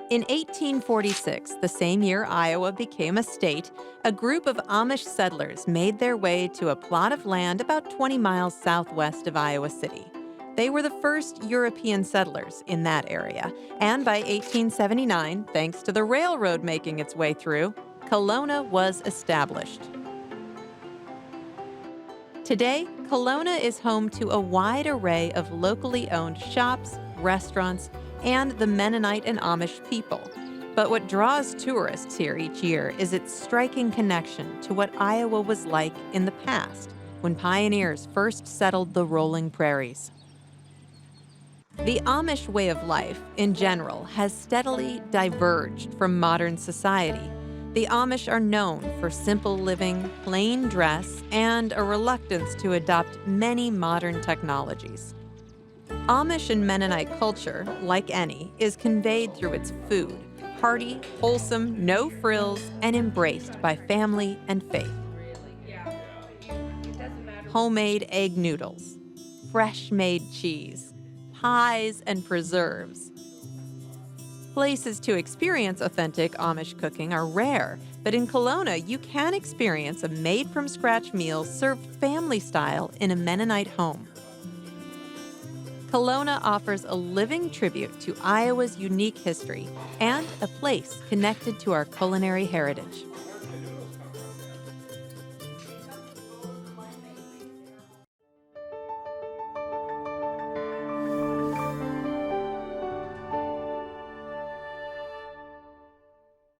In 1846, the same year Iowa became a state, a group of Amish settlers made their way to a plot of land about 20 miles southwest of Iowa City. They were the first European settlers in that area, and by 1879, thanks to the railroad making its way through, Kelowna was established. Today, Kelowna is home to a wide array of locally owned shops, restaurants, and the Mennonite and Amish people. But what draws tourists here each year is its striking connection to what Iowa was like in the past, when pioneers first settled the rolling prairies. The Amish way of life, in general, has steadily diverged from modern society. The Amish are known for simple living, plain dress, and a reluctance to adopt many modern technologies. Amish and Mennonite culture, like any, is conveyed through its food, hearty, wholesome, no frills, and embraced by family and faith. Homemade egg noodles, fresh-made cheese, pies, and preserves. Places to experience authentic Amish cooking are rare, but in Kelowna, you can experience a made-from-scratch meal served family-style in a Mennonite home. Kelowna offers a living tribute to Iowa's unique history and a place connected to our culinary heritage.